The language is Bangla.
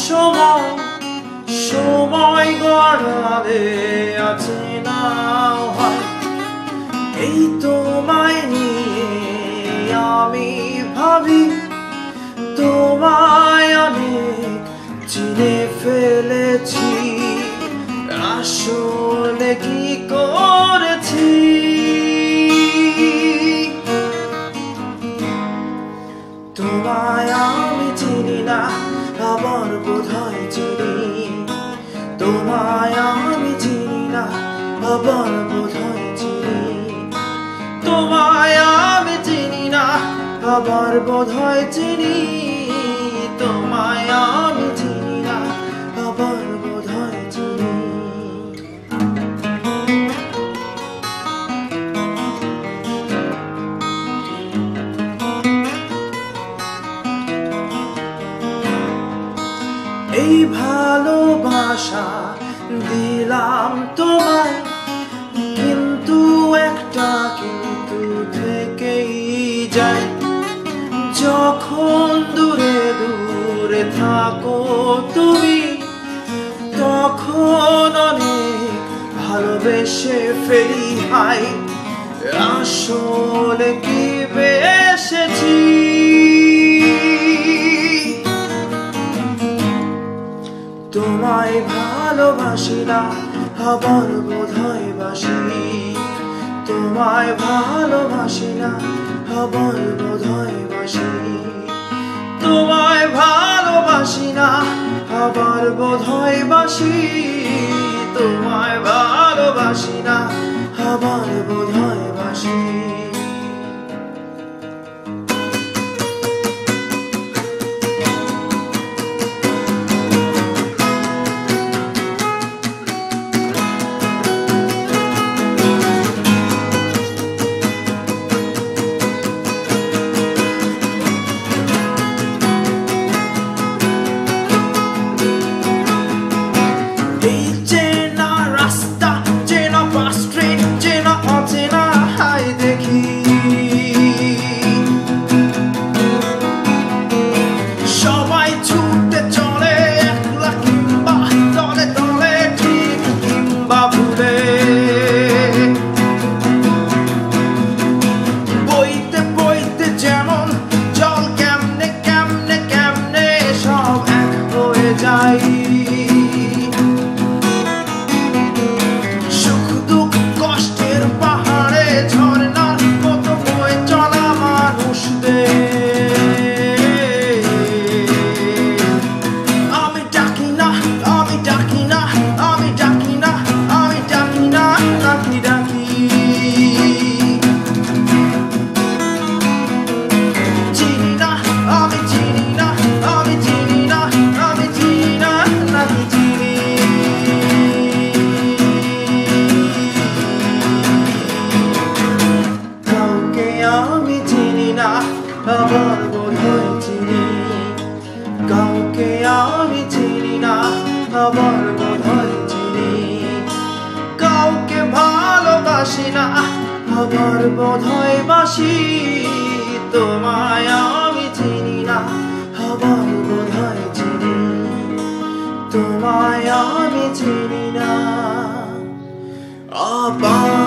সময় সময় গড়ালে আছে না হয় এই তোমায় নিয়ে আমি ভাবি তোমায় অনেক চিনে ফেলেছি আসলে কি করেছি তোমায় আমি চিনি না আবার বোধহয় চিনি তোমায় আমি চিনি না আবার বোধহয় চিনি তোমায় আমি চিনি না আবার বোধহয় চিনি তোমায় আমি চিনি না আবার বোধহয় চিনি এই ভালোবাসা দিলাম তোমায় কিন্তু একটা কিন্তু থেকেই যায় যখন দূরে দূরে থাকো তুমি তখন অনেক ভালোবেসে ফেলি হাই আসলে কি বেসেছি তোমায় ভালোবাসি না আবার বোধহয় বাসি তোমায় ভালোবাসি না আবার বোধহয় বাসি তোমায় ভালোবাসি না আবার বোধহয় বাসি তোমায় ভালোবাসি না আবার বোধহয় বাসি সুখ দুঃখ কষ্টের পাহাড়ে ঝরনার মতো বয়ে চলা মানুষদের আমি ডাকি না আমি ডাকি না আমি ডাকি না আমি ডাকি না ডাকি ডাকি চিনি না আমি চিনি না আমি চিনি না আমি চিনি না নাকি চিনি কাউকে আমি চিনি না আবার বোধহয় চিনি কাউকে আমি চিনি না আবার বোধহয় চিনি কাউকে ভালোবাসি না আবার বোধহয় বাসি তোমায় আমি চিনি না আবার বোধহয় চিনি তোমায় আমি চিনি না আবার